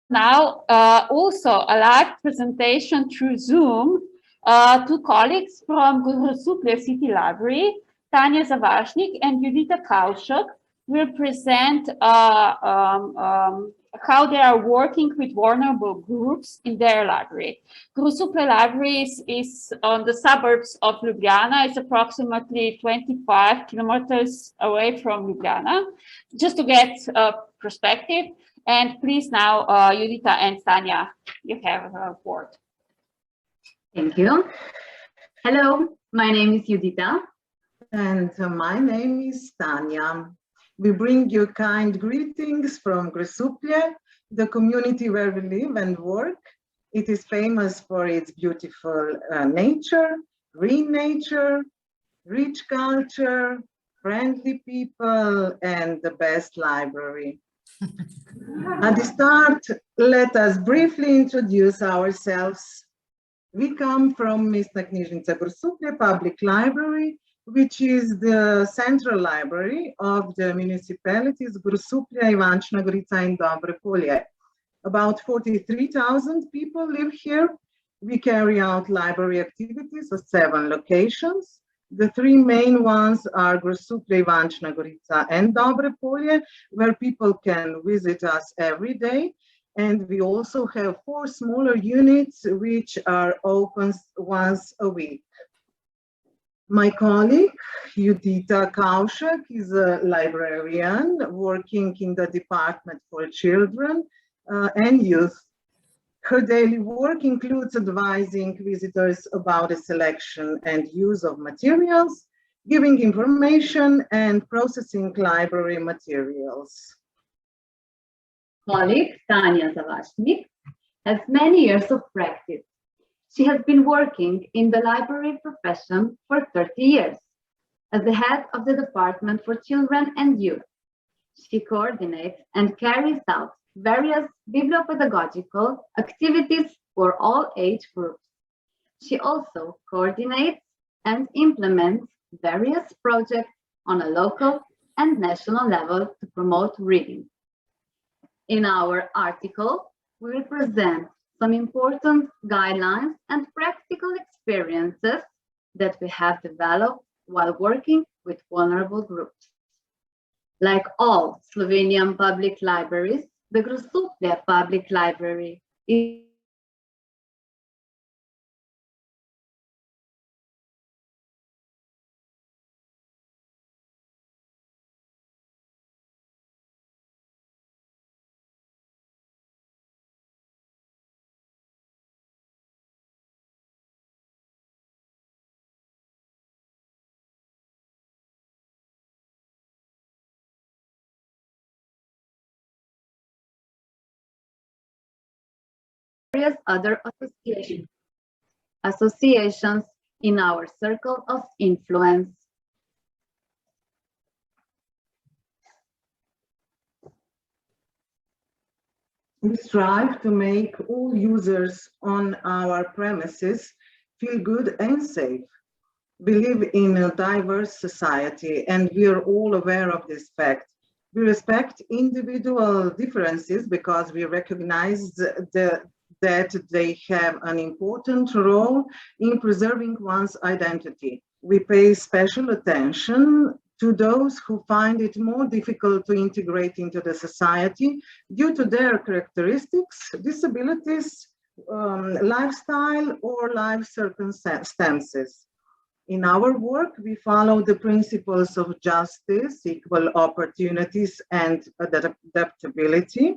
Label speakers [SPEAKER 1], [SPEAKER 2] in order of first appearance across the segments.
[SPEAKER 1] Now, also a live presentation through Zoom, two colleagues from Grosuplje City Library, Tanja Zavašnik and Judita Kavšek, will present how they are working with vulnerable groups in their library. Grosuplje Library is on the suburbs of Ljubljana. It's approximately 25 kilometers away from Ljubljana. Just to get perspective, and please now, Judita and Tanja, you have a word.
[SPEAKER 2] Thank you. Hello, my name is Judita.
[SPEAKER 3] And my name is Tanja. We bring you kind greetings from Grosuplje, the community where we live and work. It is famous for its beautiful nature, green nature, rich culture, friendly people, and the best library. At the start, let us briefly introduce ourselves. We come from Mestna Knjižnica Grosuplje Public Library, which is the central library of the municipalities Grosuplje, Ivančna Gorica, and Grosuplje. About 43,000 people live here. We carry out library activities at 7 locations. The 3 main ones are Grosuplje, Ivančna Gorica, and Grosuplje, where people can visit us every day. And we also have 4 smaller units which are open once a week. My colleague, Judita Kavšek, is a librarian working in the Department for Children and Youth. Her daily work includes advising visitors about the selection and use of materials, giving information, and processing library materials.
[SPEAKER 2] Colleague Tanja Zavašnik has many years of practice. She has been working in the library profession for 30 years as the head of the Department for Children and Youth. She coordinates and carries out various bibliopedagogical activities for all age groups. She also coordinates and implements various projects on a local and national level to promote reading. In our article, we will present some important guidelines and practical experiences that we have developed while working with vulnerable groups. Like all Slovenian public libraries, the Grosuplje Public Library is various other associations in our circle of influence.
[SPEAKER 3] We strive to make all users on our premises feel good and safe. We live in a diverse society and we are all aware of this fact. We respect individual differences because we recognize that they have an important role in preserving one's identity. We pay special attention to those who find it more difficult to integrate into the society due to their characteristics, disabilities, lifestyle, or life circumstances. In our work, we follow the principles of justice, equal opportunities, and adaptability.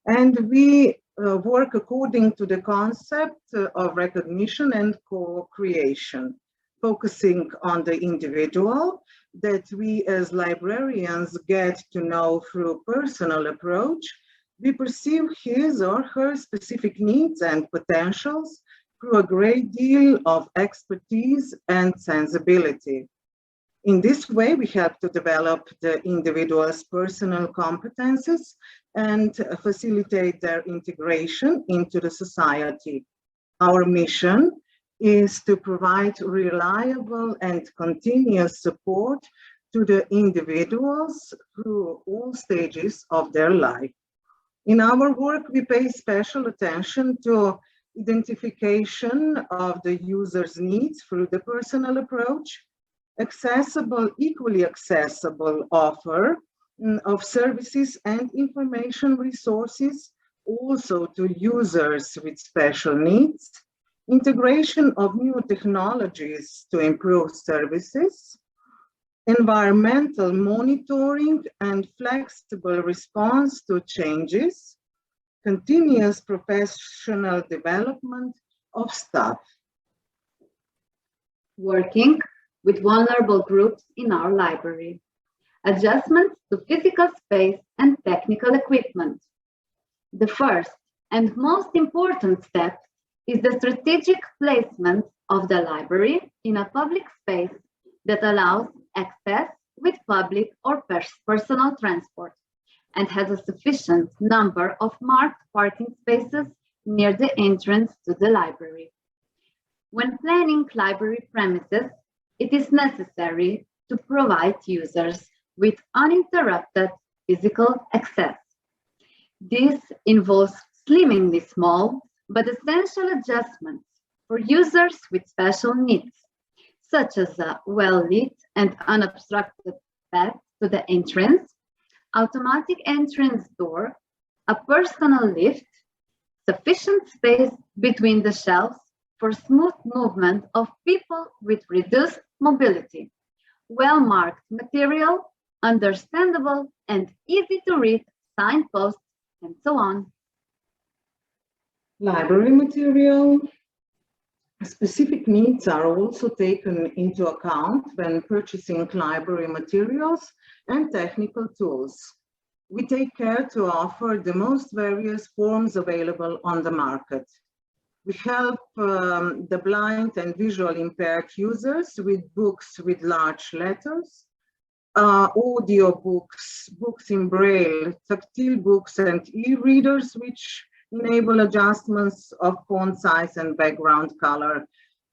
[SPEAKER 3] And we work according to the concept of recognition and co-creation, focusing on the individual that we as librarians get to know through personal approach. We perceive his or her specific needs and potentials through a great deal of expertise and sensibility. In this way, we help to develop the individual's personal competences and facilitate their integration into the society. Our mission is to provide reliable and continuous support to the individuals through all stages of their life. In our work, we pay special attention to identification of the user's needs through the personal approach, equally accessible offer of services and information resources also to users with special needs, integration of new technologies to improve services, environmental monitoring and flexible response to changes, continuous professional development of staff.
[SPEAKER 2] Working with vulnerable groups in our library. Adjustments to physical space and technical equipment. The first and most important step is the strategic placement of the library in a public space that allows access with public or personal transport and has a sufficient number of marked parking spaces near the entrance to the library. When planning library premises, it is necessary to provide users with uninterrupted physical access. This involves slimmingly small but essential adjustments for users with special needs, such as a well-lit and unobstructed path to the entrance, automatic entrance door, a personal lift, sufficient space between the shelves for smooth movement of people with reduced mobility, well-marked material, understandable and easy to read signposts, and so on.
[SPEAKER 3] Library material. Specific needs are also taken into account when purchasing library materials and technical tools. We take care to offer the most various forms available on the market. We help the blind and visually impaired users with books with large letters, audio books, books in braille, tactile books, and e-readers, which enable adjustments of font size and background color.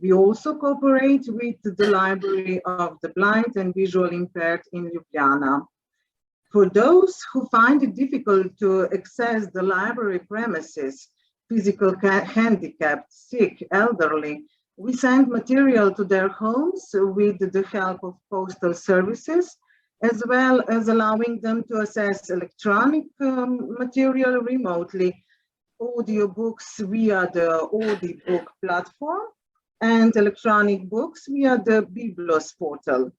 [SPEAKER 3] We also cooperate with the Library of the Blind and Visually Impaired in Ljubljana. For those who find it difficult to access the library premises, physical handicapped, sick, elderly, we send material to their homes with the help of postal services, as well as allowing them to access electronic material remotely, audiobooks via the Audibook platform, and electronic books via the Biblos portal.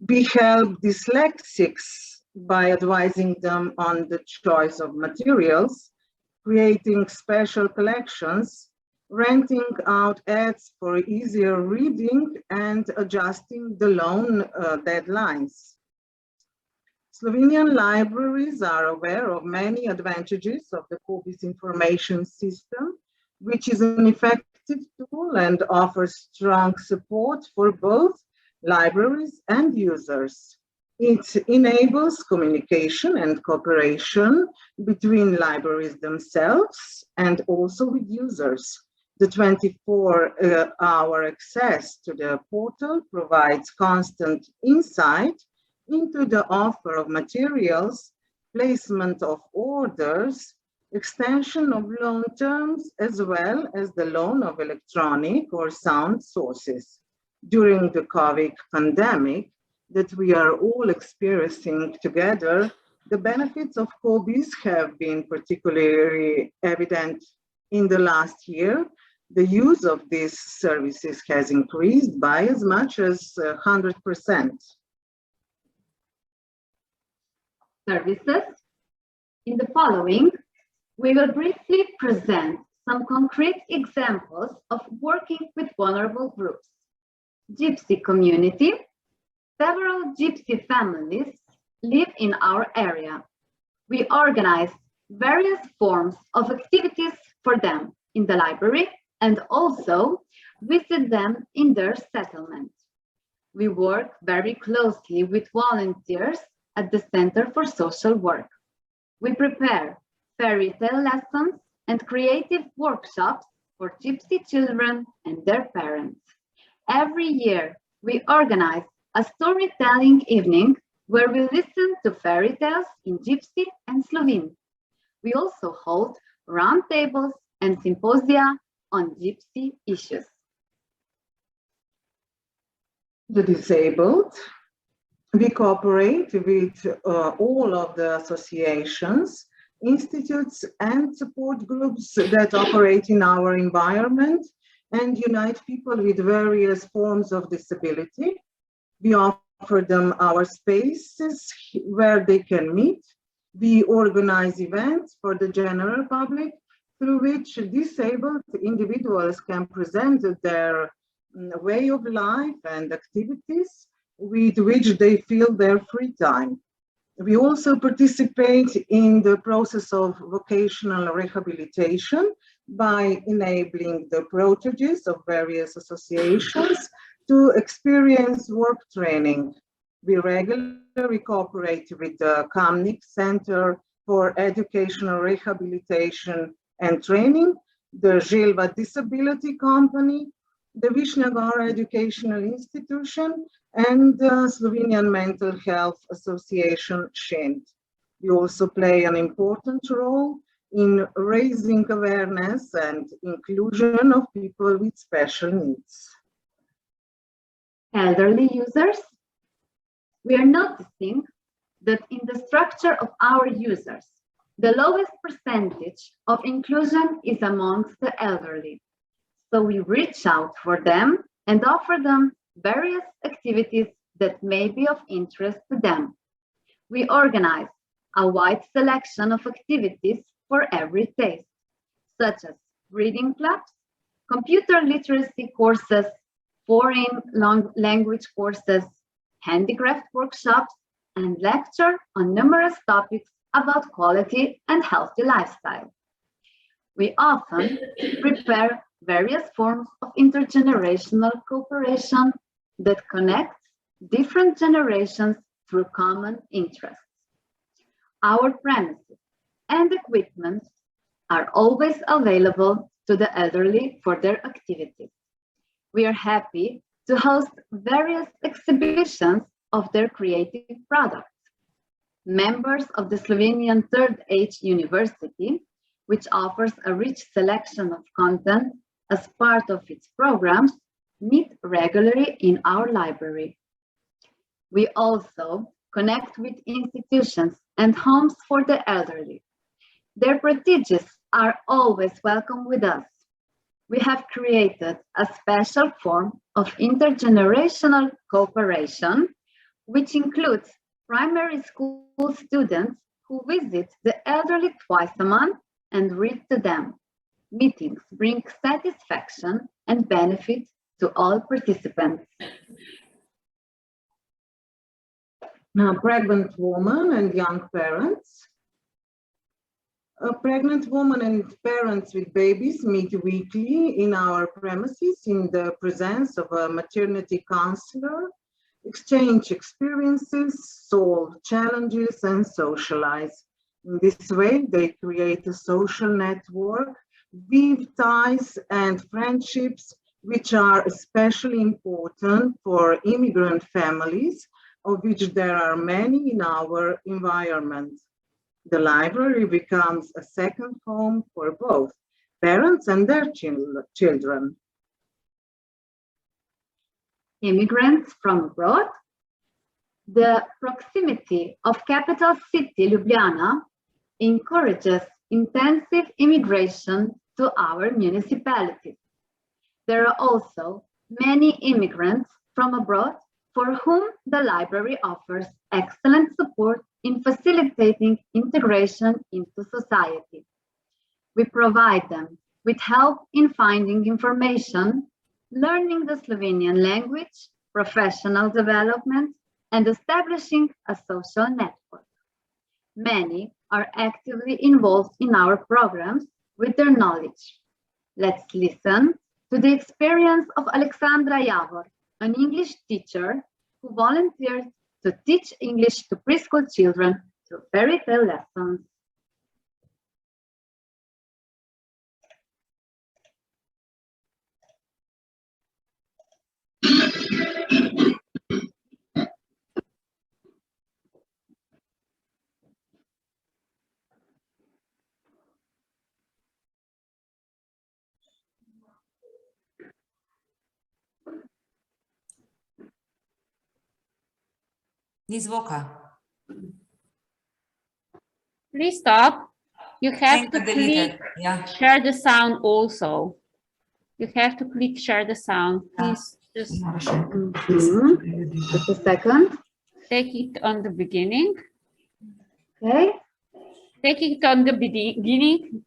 [SPEAKER 3] We help dyslexics by advising them on the choice of materials, creating special collections, renting out ads for easier reading, and adjusting the loan deadlines. Slovenian libraries are aware of many advantages of the COBIS information system, which is an effective tool and offers strong support for both libraries and users. It enables communication and cooperation between libraries themselves and also with users. The 24-hour access to the portal provides constant insight into the offer of materials, placement of orders, extension of loan terms, as well as the loan of electronic or sound sources. During the COVID pandemic that we are all experiencing together, the benefits of COBIS have been particularly evident in the last year. The use of these services has increased by as much as 100%.
[SPEAKER 2] Services. In the following, we will briefly present some concrete examples of working with vulnerable groups. Gypsy community. Several Gypsy families live in our area. We organize various forms of activities for them in the library and also visit them in their settlement. We work very closely with volunteers at the Center for Social Work. We prepare fairy tale lessons and creative workshops for Gypsy children and their parents. Every year, we organize a storytelling evening where we listen to fairy tales in Gypsy and Slovene. We also hold roundtables and symposia on gypsy issues.
[SPEAKER 3] The disabled. We cooperate with all of the associations, institutes, and support groups that operate in our environment and unite people with various forms of disability. We offer them our spaces where they can meet. We organize events for the general public through which disabled individuals can present their way of life and activities with which they fill their free time. We also participate in the process of vocational rehabilitation by enabling the proteges of various associations to experience work training. We regularly cooperate with the Kamnik Center for Educational Rehabilitation and Training, the Žilva Disability Company, the Višnjagora Educational Institution, and the Slovenian Mental Health Association, SHENT. We also play an important role in raising awareness and inclusion of people with special needs.
[SPEAKER 2] Elderly users. We are noticing that in the structure of our users, the lowest percentage of inclusion is amongst the elderly. So we reach out for them and offer them various activities that may be of interest to them. We organize a wide selection of activities for every taste, such as reading clubs, computer literacy courses, foreign language courses, handicraft workshops, and lecture on numerous topics about quality and healthy lifestyle. We often prepare various forms of intergenerational cooperation that connect different generations through common interests. Our premises and equipment are always available to the elderly for their activities. We are happy to host various exhibitions of their creative products. Members of the Slovenian Third Age University, which offers a rich selection of content as part of its programs, meet regularly in our library. We also connect with institutions and homes for the elderly. Their proteges are always welcome with us. We have created a special form of intergenerational cooperation, which includes primary school students who visit the elderly twice a month and read to them. Meetings bring satisfaction and benefit to all participants.
[SPEAKER 3] Now, pregnant women and young parents. A pregnant woman and parents with babies meet weekly in our premises in the presence of a maternity counselor, exchange experiences, solve challenges, and socialize. In this way, they create a social network, weave ties and friendships, which are especially important for immigrant families, of which there are many in our environment. The library becomes a second home for both parents and their children.
[SPEAKER 2] Immigrants from abroad. The proximity of capital city Ljubljana encourages intensive immigration to our municipalities. There are also many immigrants from abroad for whom the library offers excellent support in facilitating integration into society. We provide them with help in finding information, learning the Slovenian language, professional development, and establishing a social network. Many are actively involved in our programs with their knowledge. Let's listen to the experience of Alexandra Javor, an English teacher who volunteered to teach English to preschool children through fairy tale lessons.
[SPEAKER 4] Ni zvoka.
[SPEAKER 1] Please stop. You have to
[SPEAKER 4] Enka delite.
[SPEAKER 1] click
[SPEAKER 4] Ja.
[SPEAKER 1] share the sound also. You have to click share the sound. Please just
[SPEAKER 2] Just a second.
[SPEAKER 1] take it on the beginning.
[SPEAKER 2] Okay.
[SPEAKER 1] Take it on the beginning.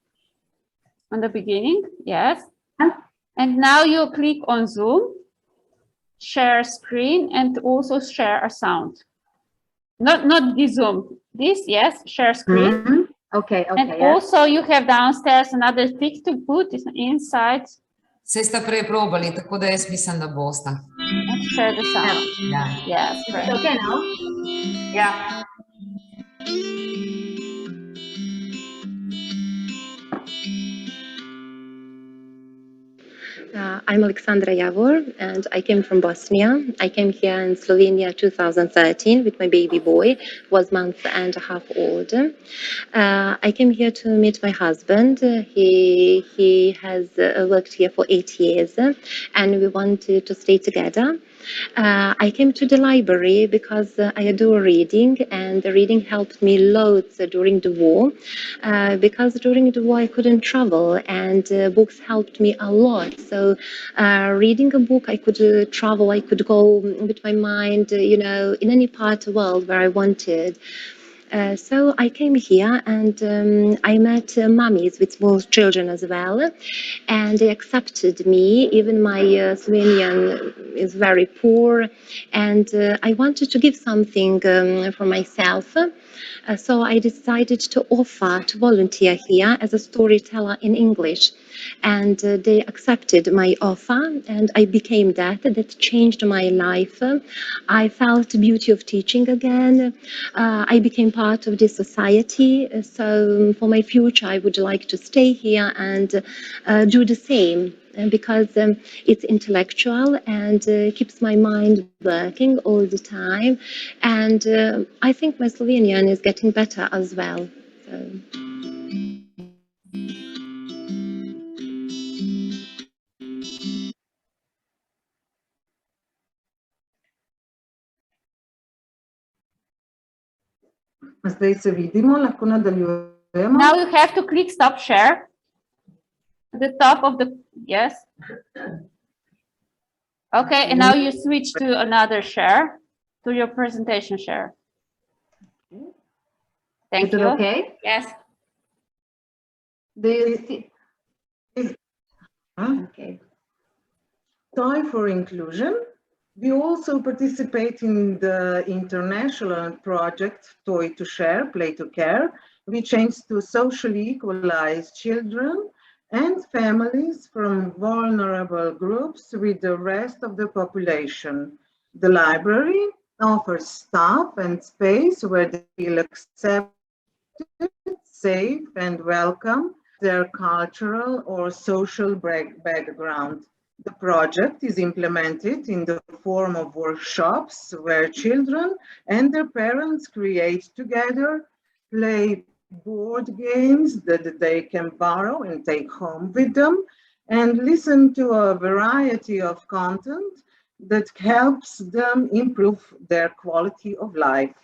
[SPEAKER 1] On the beginning, yes. And now you click on Zoom, share screen, and also share a sound. Not the Zoom. This, yes, share screen.
[SPEAKER 2] Okay,
[SPEAKER 1] And
[SPEAKER 2] yes.
[SPEAKER 1] also you have downstairs another tick to put inside
[SPEAKER 4] Saj sta prej probali, tako da jaz mislim, da bosta.
[SPEAKER 1] and share the sound.
[SPEAKER 4] Ja.
[SPEAKER 1] Yes, great.
[SPEAKER 2] Okay now.
[SPEAKER 4] Ja.
[SPEAKER 5] I'm Alexandra Javor, and I came from Bosnia. I came here in Slovenia 2013 with my baby boy, who was a month and a half old. I came here to meet my husband. He has worked here for 8 years, and we wanted to stay together. I came to the library because I adore reading, and the reading helped me loads during the war. Because during the war I couldn't travel, and books helped me a lot. So reading a book, I could travel, I could go with my mind, in any part of the world where I wanted. So I came here and I met mummies with small children as well, and they accepted me. Even my Slovenian is very poor, and I wanted to give something for myself. So I decided to offer to volunteer here as a storyteller in English, and they accepted my offer, and I became that. That changed my life. I felt the beauty of teaching again. I became part of this society. So for my future, I would like to stay here and do the same. Because it's intellectual and keeps my mind working all the time. And I think my Slovenian is getting better as well. So.
[SPEAKER 3] Zdaj se vidimo, lahko nadaljujemo.
[SPEAKER 1] Now you have to click stop share. At the top of the, yes. Okay, and now you switch to another share, to your presentation share. Thank
[SPEAKER 2] Is it
[SPEAKER 1] you.
[SPEAKER 2] okay?
[SPEAKER 1] Yes.
[SPEAKER 2] Do you see?
[SPEAKER 3] Huh?
[SPEAKER 2] Okay.
[SPEAKER 3] Toy for Inclusion. We also participate in the international project Toy to Share, Play to Care, which aims to socially equalize children and families from vulnerable groups with the rest of the population. The library offers staff and space where they feel accepted, safe, and welcome, their cultural or social background. The project is implemented in the form of workshops where children and their parents create together, play board games that they can borrow and take home with them, and listen to a variety of content that helps them improve their quality of life.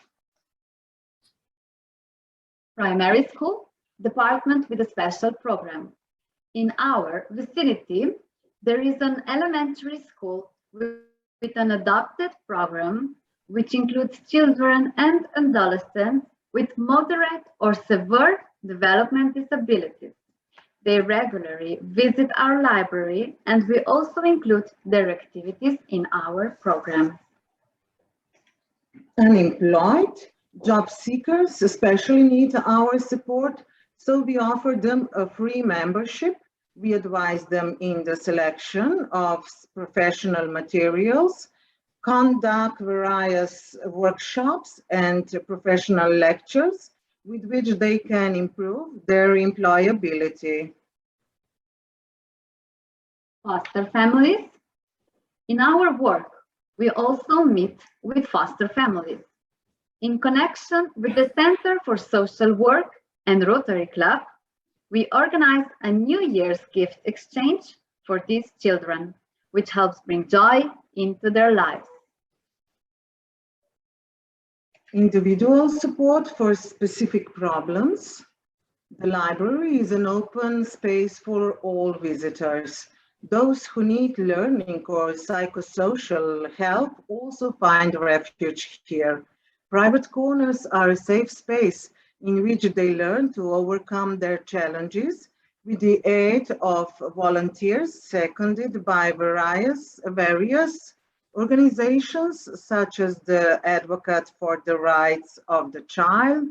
[SPEAKER 2] Primary school, department with a special program. In our vicinity, there is an elementary school with an adapted program, which includes children and adolescents with moderate or severe development disabilities. They regularly visit our library, and we also include their activities in our program.
[SPEAKER 3] Unemployed, job seekers especially need our support, so we offer them a free membership. We advise them in the selection of professional materials, conduct various workshops and professional lectures with which they can improve their employability.
[SPEAKER 2] Foster families. In our work, we also meet with foster families. In connection with the Center for Social Work and Rotary Club, we organize a New Year's gift exchange for these children, which helps bring joy into their lives.
[SPEAKER 3] individual support for specific problems. The library is an open space for all visitors. Those who need learning or psychosocial help also find refuge here. Private corners are a safe space in which they learn to overcome their challenges with the aid of volunteers seconded by various organizations such as the Advocate for the Rights of the Child,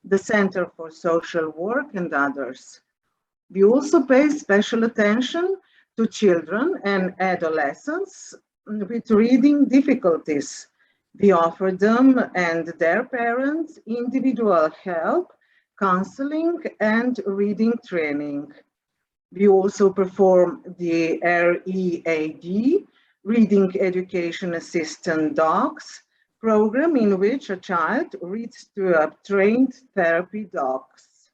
[SPEAKER 3] the Center for Social Work, and others. We also pay special attention to children and adolescents with reading difficulties. We offer them and their parents individual help, counseling, and reading training. We also perform the READ, Reading Education Assistant Dogs, program in which a child reads to a trained therapy dogs.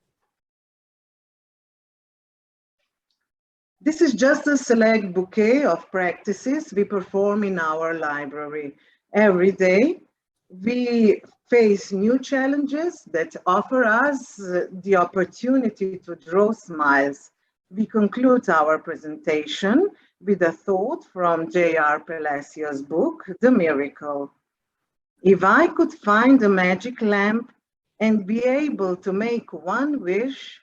[SPEAKER 3] This is just a select bouquet of practices we perform in our library. Every day, we face new challenges that offer us the opportunity to draw smiles. We conclude our presentation with a thought from J.R. Palacios' book, The Miracle. If I could find a magic lamp and be able to make one wish,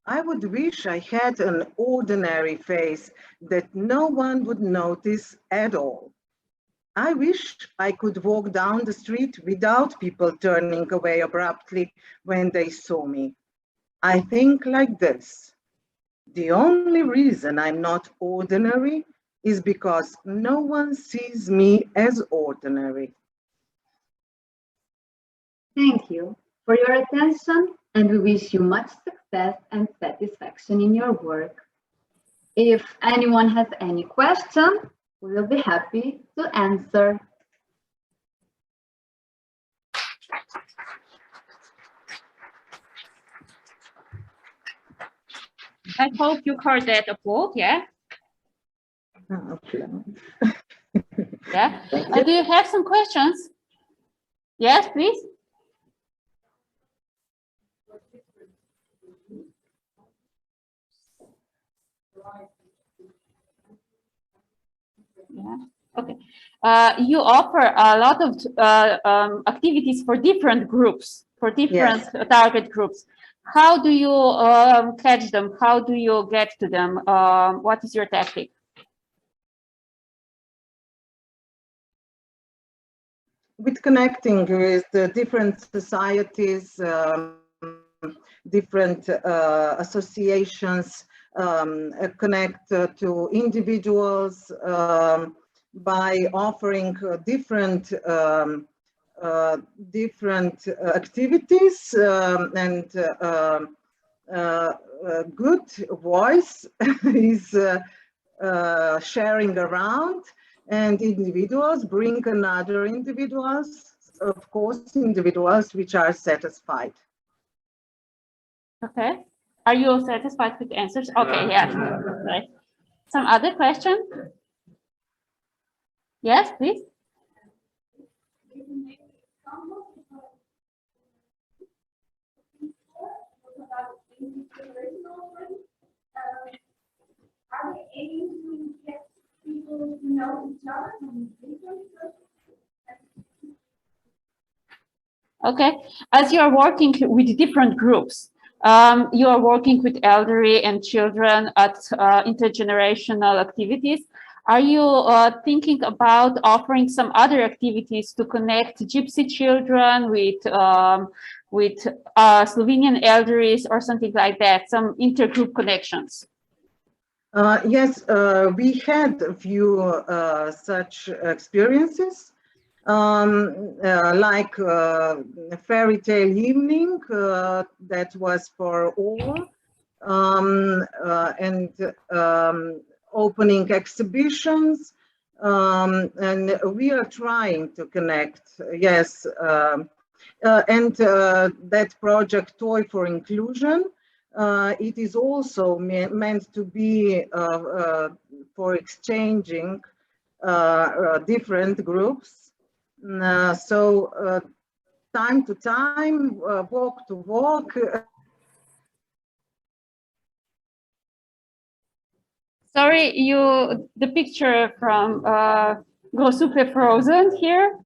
[SPEAKER 3] I would wish I had an ordinary face that no one would notice at all. I wish I could walk down the street without people turning away abruptly when they saw me. I think like this. The only reason I'm not ordinary is because no one sees me as ordinary.
[SPEAKER 2] Thank you for your attention, and we wish you much success and satisfaction in your work. If anyone has any question, we will be happy to answer.
[SPEAKER 1] I hope you heard that applause, yeah? Yeah. Do you have some questions? Yes, please. Yeah. Okay. You offer a lot of activities for different groups, for different target groups. How do you catch them? How do you get to them? What is your tactic?
[SPEAKER 3] With connecting with the different societies, different associations, connect to individuals by offering different activities and good voice is sharing around, and individuals bring another individuals, of course, individuals which are satisfied.
[SPEAKER 1] Okay. Are you satisfied with the answers? Okay, yeah. Right. Some other question? Yes, please.
[SPEAKER 6] Are they aiming to get people to know each other?
[SPEAKER 1] Okay, as you are working with different groups, you are working with elderly and children at intergenerational activities. Are you thinking about offering some other activities to connect Gypsy children with Slovenian elderlies or something like that, some intergroup connections?
[SPEAKER 3] Yes, we had a few such experiences, like a fairy tale evening that was for all, and opening exhibitions, and we are trying to connect, yes, and that project Toy for Inclusion, it is also meant to be for exchanging different groups. So time to time, walk to walk.
[SPEAKER 1] Sorry, the picture from Grosuplje frozen here.